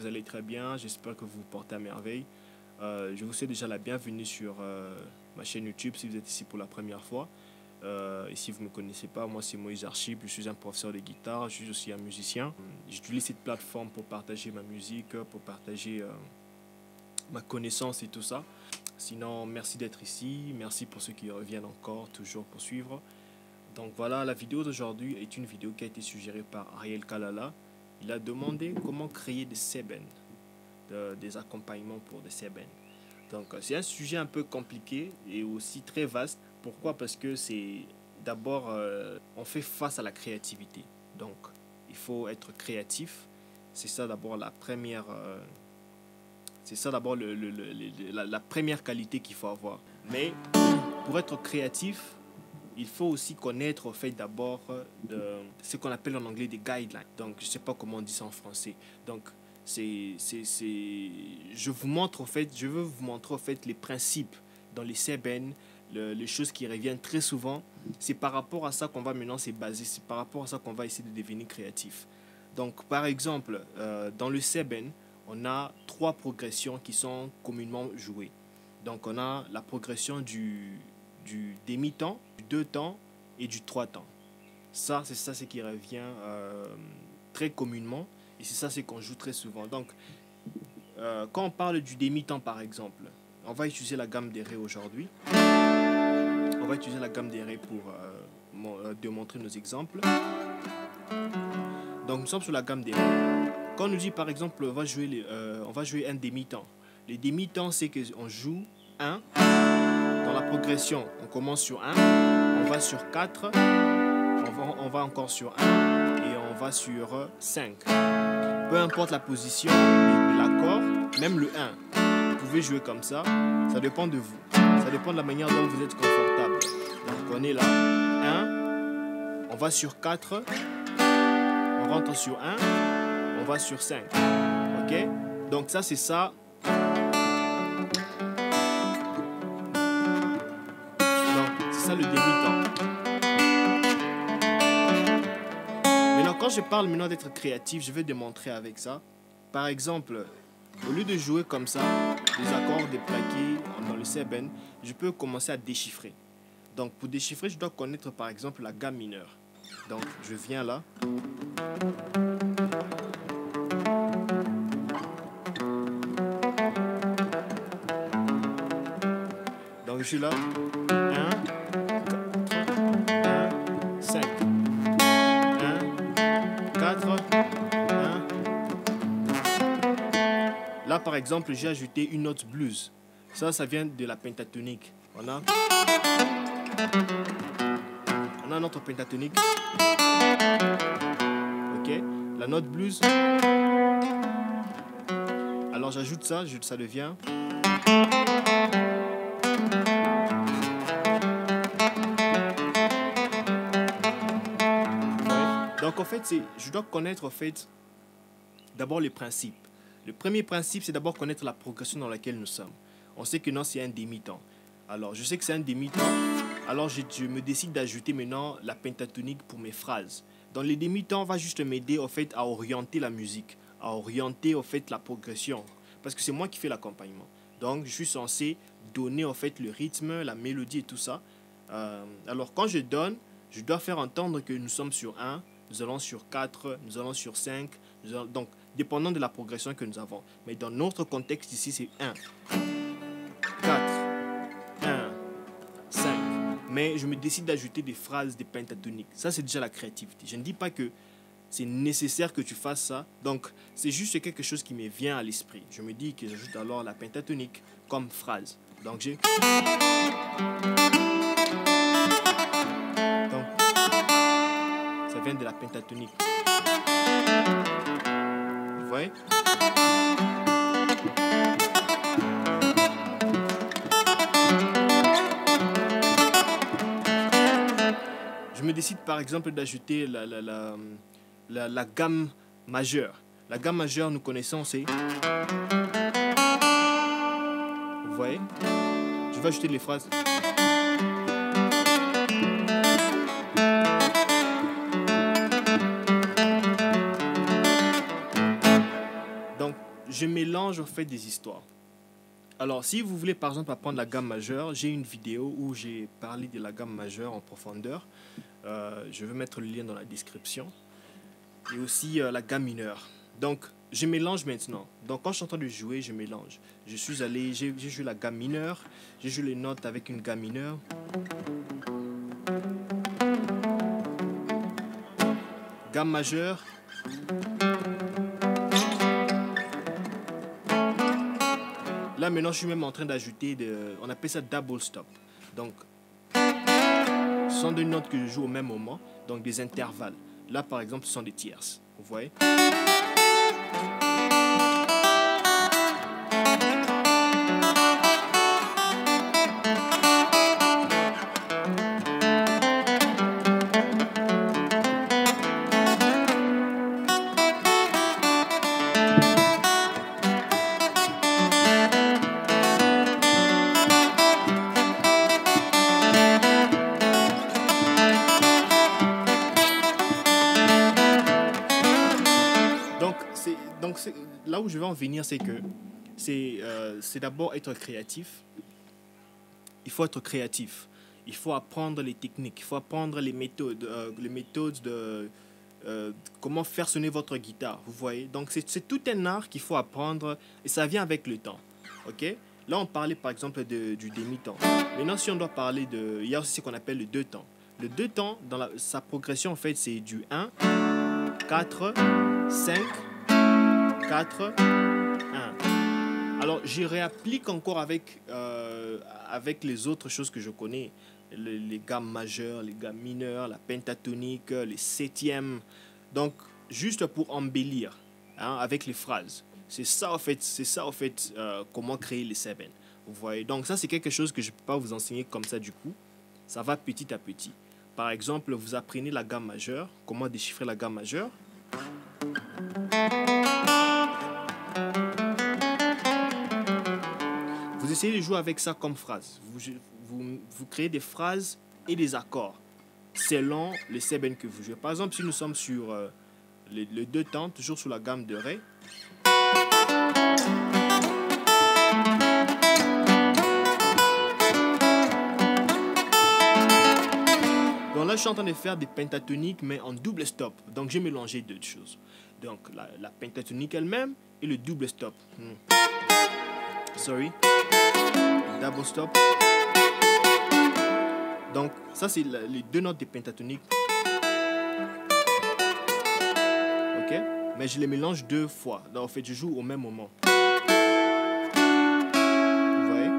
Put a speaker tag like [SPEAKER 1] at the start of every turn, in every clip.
[SPEAKER 1] vous allez très bien, j'espère que vous vous portez à merveille. Je vous souhaite déjà la bienvenue sur ma chaîne YouTube si vous êtes ici pour la première fois. Et si vous ne me connaissez pas, moi c'est Moïse Archib, je suis un professeur de guitare, je suis aussi un musicien. J'utilise cette plateforme pour partager ma musique, pour partager ma connaissance et tout ça. Sinon, merci d'être ici, merci pour ceux qui reviennent encore, toujours pour suivre. Donc voilà, la vidéo d'aujourd'hui est une vidéo qui a été suggérée par Ariel Kalala. Il a demandé comment créer des seben, des accompagnements pour des seben. Donc c'est un sujet un peu compliqué et aussi très vaste. Pourquoi? Parce que c'est d'abord, on fait face à la créativité. Donc il faut être créatif. C'est ça d'abord la première... c'est ça d'abord la première qualité qu'il faut avoir. Mais pour être créatif, il faut aussi connaître au fait d'abord de ce qu'on appelle en anglais des guidelines. Donc je ne sais pas comment on dit ça en français. Donc je veux vous montrer au fait les principes dans les seben, les choses qui reviennent très souvent. C'est par rapport à ça qu'on va maintenant se baser. C'est par rapport à ça qu'on va essayer de devenir créatif. Donc par exemple, dans le seben, on a 3 progressions qui sont communément jouées. Donc on a la progression du demi-temps, du 2 temps et du 3 temps. Ça, c'est ça ce qui revient très communément et c'est ça ce qu'on joue très souvent. Donc, quand on parle du demi-temps par exemple, on va utiliser la gamme des ré aujourd'hui. On va utiliser la gamme des ré pour démontrer nos exemples. Donc, nous sommes sur la gamme des ré. Quand on nous dit par exemple, on va jouer un demi-temps. Les demi-temps, c'est qu'on joue 1. Dans la progression, on commence sur 1, on va sur 4, on va encore sur 1 et on va sur 5. Peu importe la position de l'accord, même le 1, vous pouvez jouer comme ça, ça dépend de vous. Ça dépend de la manière dont vous êtes confortable. Donc on est là, 1, on va sur 4, on rentre sur 1, on va sur 5. Ok? Donc ça c'est ça. Le demi-temps. Maintenant, quand je parle maintenant d'être créatif, je vais démontrer avec ça. Par exemple, au lieu de jouer comme ça, les accords déplaqués dans le seben, je peux commencer à déchiffrer. Donc, pour déchiffrer, je dois connaître par exemple la gamme mineure. Donc, je viens là. Donc, je suis là. 1, 5, 1, 4, 1. Là, par exemple, j'ai ajouté une note blues. Ça vient de la pentatonique. On a notre pentatonique. Ok. La note blues. Alors, j'ajoute ça. Ça devient... Donc en fait, je dois connaître en fait d'abord les principes. Le premier principe, c'est d'abord connaître la progression dans laquelle nous sommes. On sait que non, c'est un demi-temps. Alors, je sais que c'est un demi-temps. Alors, je me décide d'ajouter maintenant la pentatonique pour mes phrases. Dans les demi-temps, on va juste m'aider en fait à orienter la musique, à orienter en fait la progression, parce que c'est moi qui fais l'accompagnement. Donc, je suis censé donner en fait le rythme, la mélodie et tout ça. Alors, quand je donne, je dois faire entendre que nous sommes sur 1. Nous allons sur 4, nous allons sur 5, donc dépendant de la progression que nous avons. Mais dans notre contexte ici, c'est 1, 4, 1, 5. Mais je me décide d'ajouter des phrases, des pentatoniques. Ça, c'est déjà la créativité. Je ne dis pas que c'est nécessaire que tu fasses ça. Donc, c'est juste quelque chose qui me vient à l'esprit. Je me dis que j'ajoute alors la pentatonique comme phrase. Donc, j'ai... vient de la pentatonique. Vous voyez? Je me décide par exemple d'ajouter la gamme majeure. La gamme majeure, nous connaissons, c'est... Vous voyez? Je vais ajouter les phrases. je mélange en fait des histoires. Alors, si vous voulez par exemple apprendre la gamme majeure, j'ai une vidéo où j'ai parlé de la gamme majeure en profondeur. Je vais mettre le lien dans la description. Et aussi la gamme mineure. Donc, je mélange maintenant. Donc, quand je suis en train de jouer, je mélange. Je suis allé, j'ai joué la gamme mineure. J'ai joué les notes avec une gamme mineure. Gamme majeure. Là, maintenant, je suis même en train d'ajouter, on appelle ça double stop. Donc, ce sont des notes que je joue au même moment, donc des intervalles. Là, par exemple, ce sont des tierces. Vous voyez? Donc, là où je vais en venir, c'est que c'est d'abord être créatif. Il faut être créatif. Il faut apprendre les techniques. Il faut apprendre les méthodes de comment faire sonner votre guitare. Vous voyez? Donc, c'est tout un art qu'il faut apprendre et ça vient avec le temps. OK? Là, on parlait par exemple du demi-temps. Maintenant, si on doit parler il y a aussi ce qu'on appelle le deux temps. Le deux temps, dans sa progression, en fait, c'est du 1, 4, 5, 4, 1. Alors, j'y réapplique encore avec les autres choses que je connais. Les gammes majeures, les gammes mineures, la pentatonique, les septièmes. Donc, juste pour embellir avec les phrases. C'est ça, en fait, comment créer les seven. Vous voyez? Donc, ça, c'est quelque chose que je ne peux pas vous enseigner comme ça du coup. Ça va petit à petit. Par exemple, vous apprenez la gamme majeure. Comment déchiffrer la gamme majeure? Vous essayez de jouer avec ça comme phrase. Vous créez des phrases et des accords selon les seven que vous jouez. Par exemple, si nous sommes sur le deux temps, toujours sous la gamme de Ré. Donc là, je suis en train de faire des pentatoniques, mais en double stop. Donc, j'ai mélangé deux choses. Donc, la pentatonique elle-même et le double stop. Sorry. Double stop. Donc, ça, c'est les deux notes des pentatoniques. OK? Mais je les mélange deux fois. Donc, en fait, je joue au même moment. Vous voyez?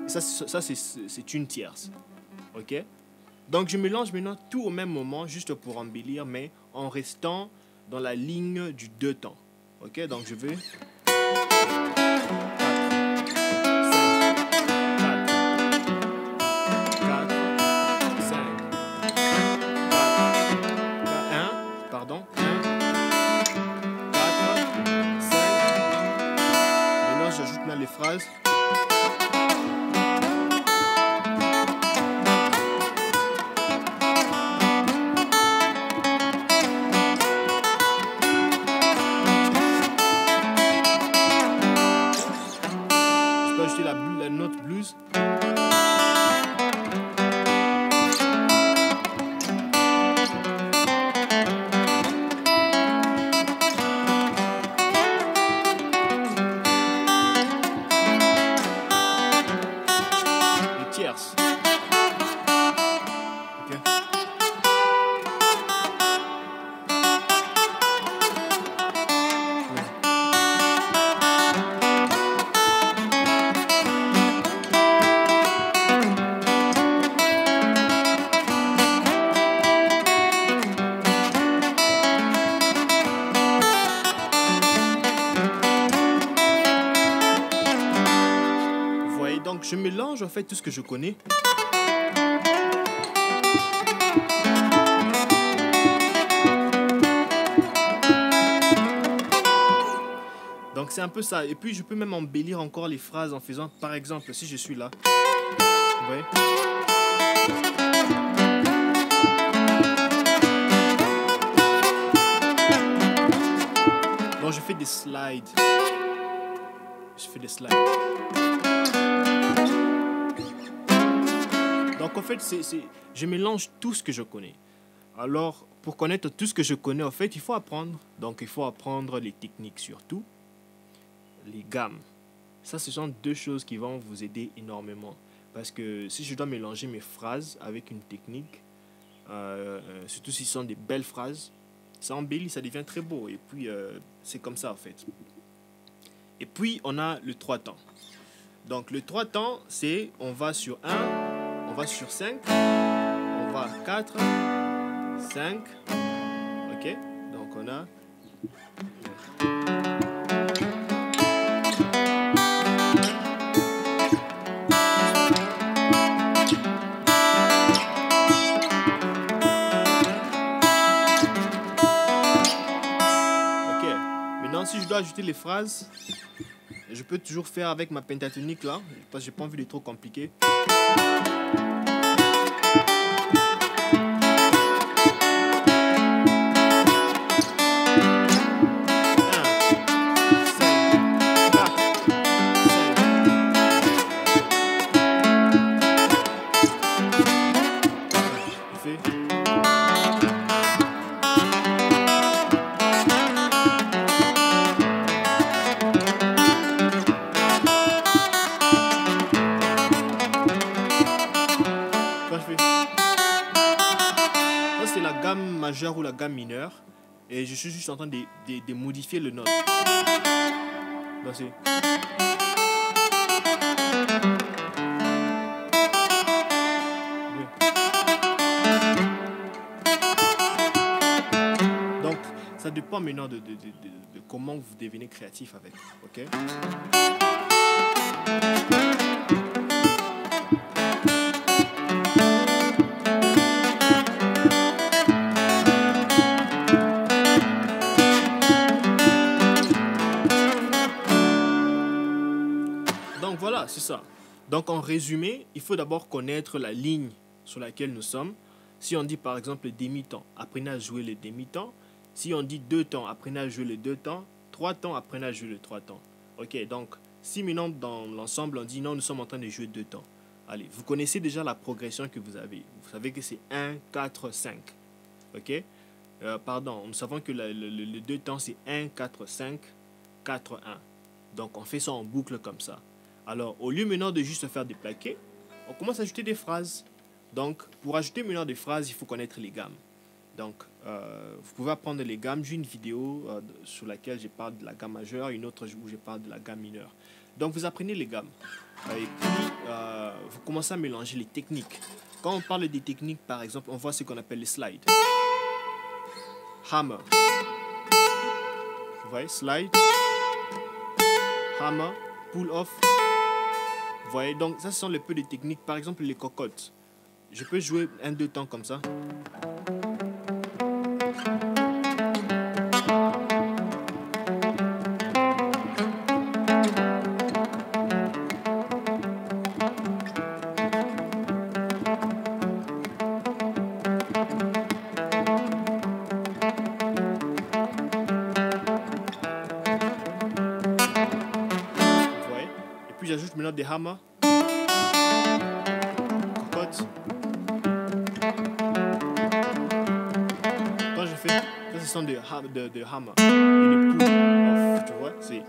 [SPEAKER 1] Et ça c'est une tierce. OK? Donc, je mélange maintenant tout au même moment, juste pour embellir, mais en restant dans la ligne du deux temps. OK? Donc, je vais... 4, 5. Maintenant, j'ajoute là les phrases. Je peux ajouter la note blues. Tierce. OK. Vous voyez, donc je mélange en fait tout ce que je connais. Donc c'est un peu ça. Et puis je peux même embellir encore les phrases en faisant, par exemple, si je suis là. Vous voyez? Donc je fais des slides. je fais des slides. Donc en fait, je mélange tout ce que je connais. Alors, pour connaître tout ce que je connais, en fait, il faut apprendre. Donc, il faut apprendre les techniques surtout, les gammes. Ça, ce sont deux choses qui vont vous aider énormément. Parce que si je dois mélanger mes phrases avec une technique, surtout si ce sont des belles phrases, ça embellit, ça devient très beau. Et puis, c'est comme ça, en fait. Et puis, on a le 3 temps. Donc, le 3 temps, c'est on va sur 1, on va sur 5, on va 4, 5, ok, donc on a ok. Maintenant si je dois ajouter les phrases, je peux toujours faire avec ma pentatonique là, parce que j'ai pas envie de trop compliquer. C'est la gamme majeure ou la gamme mineure et je suis juste en train de modifier le note. Donc c'est donc ça dépend maintenant de comment vous devenez créatif avec, ok? Donc voilà, c'est ça. Donc en résumé, il faut d'abord connaître la ligne sur laquelle nous sommes. Si on dit par exemple le demi-temps, apprenez à jouer le demi-temps. Si on dit 2 temps, apprenez à jouer les 2 temps. 3 temps, apprenez à jouer les 3 temps. Ok, donc si maintenant dans l'ensemble on dit non, nous sommes en train de jouer 2 temps. Allez, vous connaissez déjà la progression que vous avez. Vous savez que c'est 1, 4, 5. Ok, pardon, nous savons que le 2 temps c'est 1, 4, 5, 4, 1. Donc on fait ça en boucle comme ça. Alors, au lieu maintenant de juste faire des plaqués, on commence à ajouter des phrases. Donc, pour ajouter maintenant des phrases, il faut connaître les gammes. Donc, vous pouvez apprendre les gammes. J'ai une vidéo sur laquelle je parle de la gamme majeure, une autre où je parle de la gamme mineure. Donc, vous apprenez les gammes. Et puis, vous commencez à mélanger les techniques. Quand on parle des techniques, par exemple, on voit ce qu'on appelle les slides. Hammer. Vous voyez, slide. Hammer. Pull off. Vous voyez, donc ça ce sont les peu de techniques. Par exemple les cocottes. Je peux jouer 1-2 temps comme ça. Vous voyez. Et puis j'ajoute maintenant des hammers. Quand je fais, ça ce sont des hammer et des pull off, tu vois, c'est.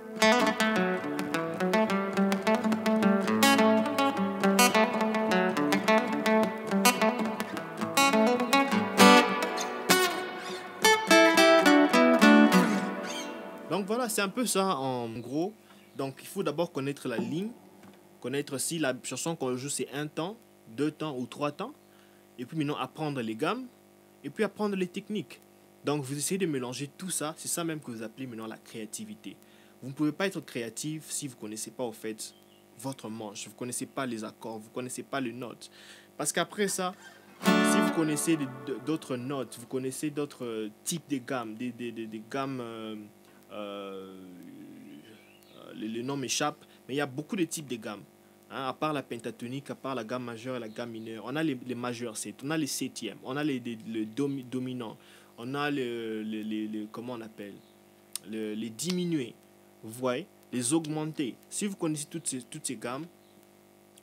[SPEAKER 1] Donc voilà, c'est un peu ça en gros. Donc il faut d'abord connaître la ligne, connaître si la chanson qu'on joue c'est 1 temps, 2 temps ou 3 temps. Et puis maintenant apprendre les gammes. Et puis apprendre les techniques. Donc vous essayez de mélanger tout ça. C'est ça même que vous appelez maintenant la créativité. Vous ne pouvez pas être créatif si vous ne connaissez pas au fait votre manche. Vous ne connaissez pas les accords. Vous ne connaissez pas les notes. Parce qu'après ça, si vous connaissez d'autres notes, vous connaissez d'autres types de gammes, des gammes, le nom m'échappe, mais il y a beaucoup de types de gammes. Hein, à part la pentatonique, à part la gamme majeure et la gamme mineure, on a les majeures 7, on a les septièmes, on a les dominants, on a comment on appelle, les diminués. Vous voyez? les augmenter. Si vous connaissez toutes ces gammes,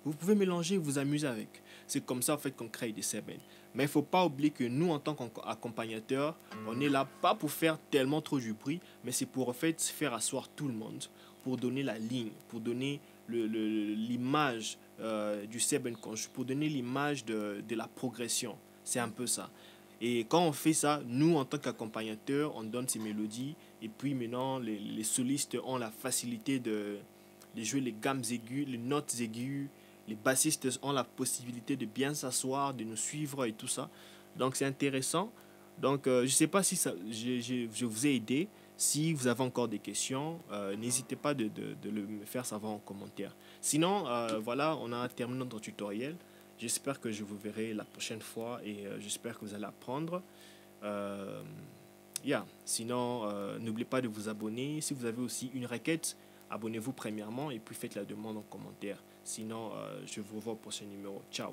[SPEAKER 1] vous pouvez mélanger et vous amuser avec. C'est comme ça en fait qu'on crée des semaines. Mais il ne faut pas oublier que nous, en tant qu'accompagnateurs, on est là pas pour faire tellement trop du bruit, mais c'est pour en fait faire asseoir tout le monde, pour donner la ligne, pour donner l'image du Seven Coach, pour donner l'image de la progression. C'est un peu ça. Et quand on fait ça, nous, en tant qu'accompagnateurs, on donne ces mélodies. Et puis maintenant, les solistes ont la facilité de jouer les gammes aiguës, les notes aiguës. Les bassistes ont la possibilité de bien s'asseoir, de nous suivre et tout ça. Donc c'est intéressant. Donc je ne sais pas si je vous ai aidé. Si vous avez encore des questions, n'hésitez pas de me faire savoir en commentaire. Sinon, voilà, on a terminé notre tutoriel. J'espère que je vous verrai la prochaine fois et j'espère que vous allez apprendre. Sinon, n'oubliez pas de vous abonner. Si vous avez aussi une requête, abonnez-vous premièrement et puis faites la demande en commentaire. Sinon, je vous revois au prochain numéro. Ciao.